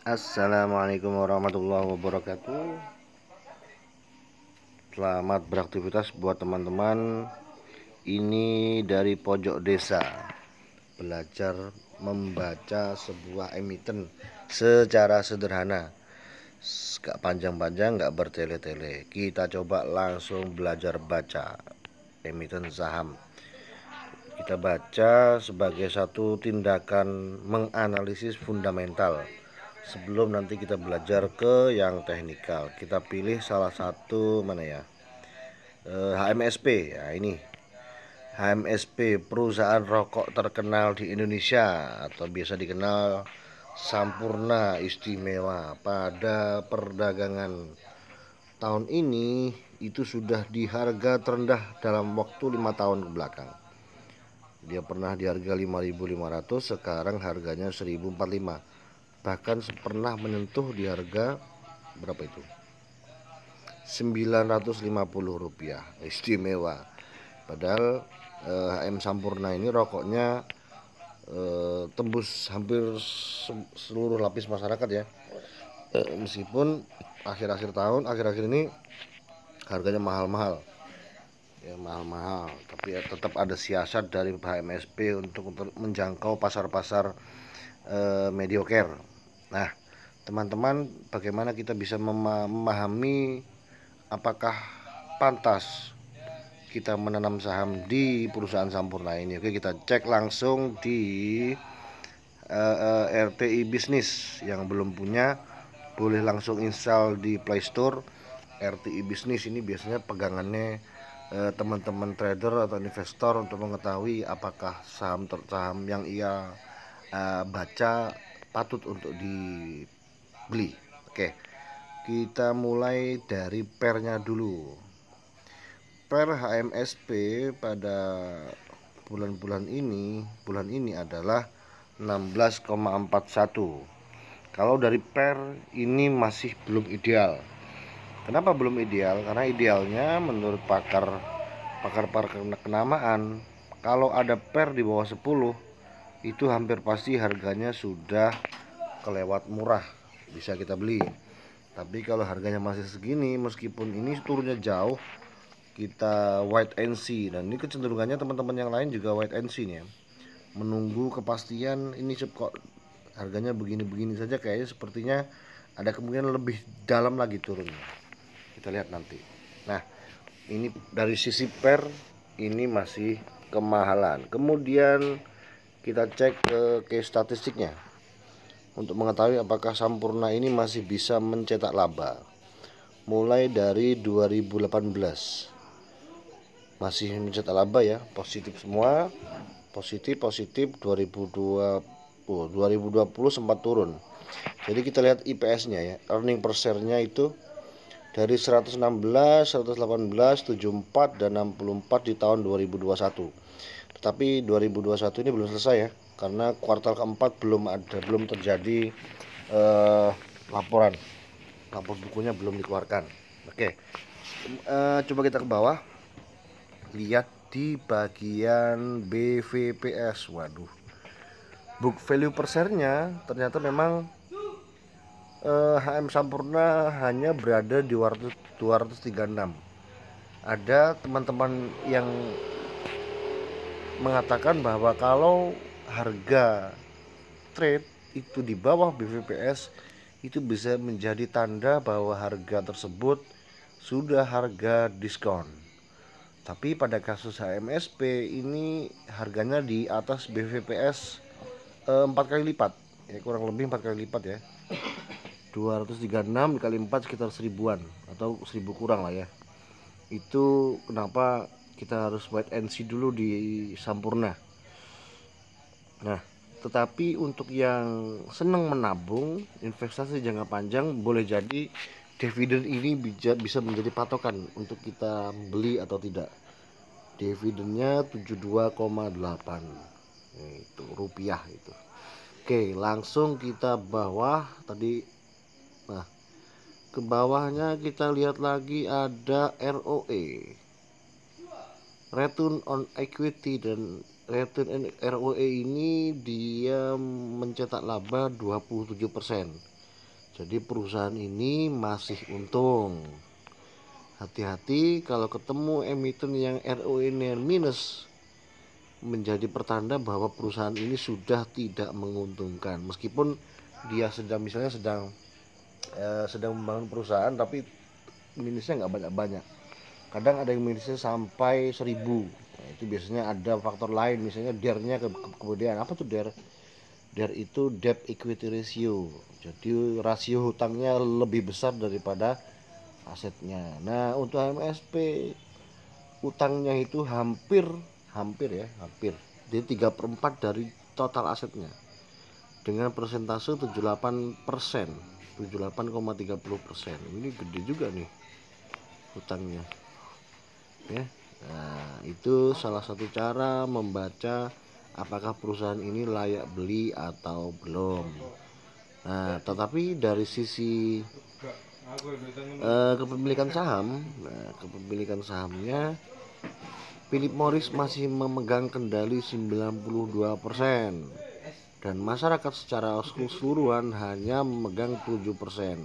Assalamualaikum warahmatullahi wabarakatuh. Selamat beraktivitas buat teman-teman. Ini dari pojok desa, belajar membaca sebuah emiten secara sederhana. Gak panjang-panjang, gak bertele-tele. Kita coba langsung belajar baca emiten saham. Kita baca sebagai satu tindakan menganalisis fundamental. Sebelum nanti kita belajar ke yang teknikal, kita pilih salah satu mana ya, HMSP ya. Ini HMSP, perusahaan rokok terkenal di Indonesia atau biasa dikenal Sampurna Istimewa. Pada perdagangan tahun ini itu sudah di harga terendah dalam waktu 5 tahun ke belakang. Dia pernah di harga 5.500, sekarang harganya 1.045. Bahkan pernah menyentuh di harga berapa itu? Rp950. Istimewa. Padahal HM Sampurna ini rokoknya tembus hampir seluruh lapis masyarakat ya. Meskipun akhir-akhir ini harganya mahal-mahal ya, mahal-mahal, tapi ya tetap ada siasat dari HMSP untuk menjangkau pasar-pasar mediocre. Nah, teman-teman, bagaimana kita bisa memahami apakah pantas kita menanam saham di perusahaan Sampurna ini? Oke, kita cek langsung di RTI Bisnis. Yang belum punya boleh langsung install di Play Store. RTI Bisnis ini biasanya pegangannya teman-teman trader atau investor untuk mengetahui apakah saham yang ia baca patut untuk dibeli. Oke, kita mulai dari pernya dulu. Per HMSP pada bulan ini adalah 16,41. Kalau dari per ini masih belum ideal. Kenapa belum ideal? Karena idealnya menurut pakar kenamaan, kalau ada per di bawah 10 itu hampir pasti harganya sudah kelewat murah, bisa kita beli. Tapi kalau harganya masih segini, meskipun ini turunnya jauh, kita wait and see. Dan ini kecenderungannya teman-teman yang lain juga wait and see nih ya. Menunggu kepastian ini kok harganya begini-begini saja, kayaknya sepertinya ada kemungkinan lebih dalam lagi turunnya. Kita lihat nanti. Nah, ini dari sisi per ini masih kemahalan. Kemudian kita cek ke statistiknya untuk mengetahui apakah Sampurna ini masih bisa mencetak laba. Mulai dari 2018 masih mencetak laba ya, positif semua, positif 2020 sempat turun. Jadi kita lihat IPS-nya ya, earning per share-nya itu dari 116, 118, 74 dan 64 di tahun 2021. Tetapi 2021 ini belum selesai ya, karena kuartal keempat belum terjadi laporan. Lapor bukunya belum dikeluarkan. Oke. Coba kita ke bawah. Lihat di bagian BVPS. Waduh. Book value per share-nya ternyata memang HM Sampurna hanya berada di 236. Ada teman-teman yang mengatakan bahwa kalau harga trade itu di bawah BVPS, itu bisa menjadi tanda bahwa harga tersebut sudah harga diskon. Tapi pada kasus HMSP ini harganya di atas BVPS 4 kali lipat ya, kurang lebih 4 kali lipat ya. 236 dikali 4 sekitar 1000-an atau 1000 kurang lah ya. Itu kenapa kita harus wait and see dulu di Sampurna. Nah, tetapi untuk yang senang menabung, investasi jangka panjang, boleh jadi dividen ini bisa menjadi patokan untuk kita beli atau tidak. Dividennya 72,8 itu rupiah itu. Oke, langsung kita bawah tadi. Nah, ke bawahnya kita lihat lagi ada ROE, return on equity, dan return on ROE ini dia mencetak laba 27%. Jadi perusahaan ini masih untung. Hati-hati kalau ketemu emiten yang ROE-nya minus, menjadi pertanda bahwa perusahaan ini sudah tidak menguntungkan. Meskipun dia sedang membangun perusahaan, tapi minusnya nggak banyak-banyak. Kadang ada yang minusnya sampai 1000. Nah, itu biasanya ada faktor lain, misalnya DER-nya kemudian apa tuh DER? DER itu debt equity ratio. Jadi rasio hutangnya lebih besar daripada asetnya. Nah, untuk HMSP utangnya itu hampir hampir. Jadi 3/4 dari total asetnya. Dengan persentase 78%. 78,30%. Ini gede juga nih hutangnya. Ya. Nah, itu salah satu cara membaca apakah perusahaan ini layak beli atau belum. Nah, tetapi dari sisi kepemilikan saham, kepemilikan sahamnya Philip Morris masih memegang kendali 92% dan masyarakat secara keseluruhan hanya memegang 7%.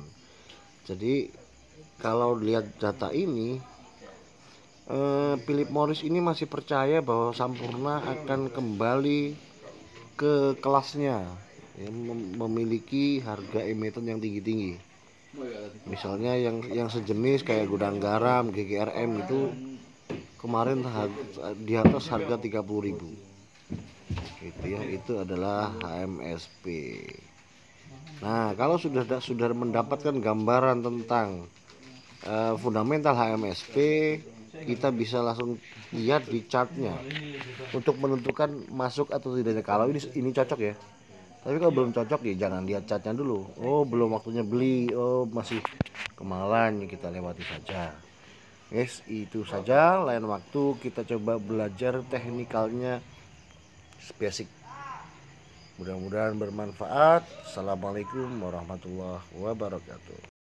Jadi kalau lihat data ini, Philip Morris ini masih percaya bahwa Sampurna akan kembali ke kelasnya, ya, memiliki harga emiten yang tinggi-tinggi. Misalnya yang sejenis kayak Gudang Garam, GGRM itu kemarin di atas harga 30.000. Gitu ya, itu adalah HMSP. Nah, kalau sudah mendapatkan gambaran tentang fundamental HMSP, kita bisa langsung lihat di chartnya untuk menentukan masuk atau tidaknya. Kalau ini cocok ya, tapi kalau belum cocok ya jangan lihat chartnya dulu. Oh, belum waktunya beli, oh masih kemahalan, kita lewati saja. Guys, itu saja. Lain waktu kita coba belajar teknikalnya basic. Mudah-mudahan bermanfaat. Assalamualaikum warahmatullahi wabarakatuh.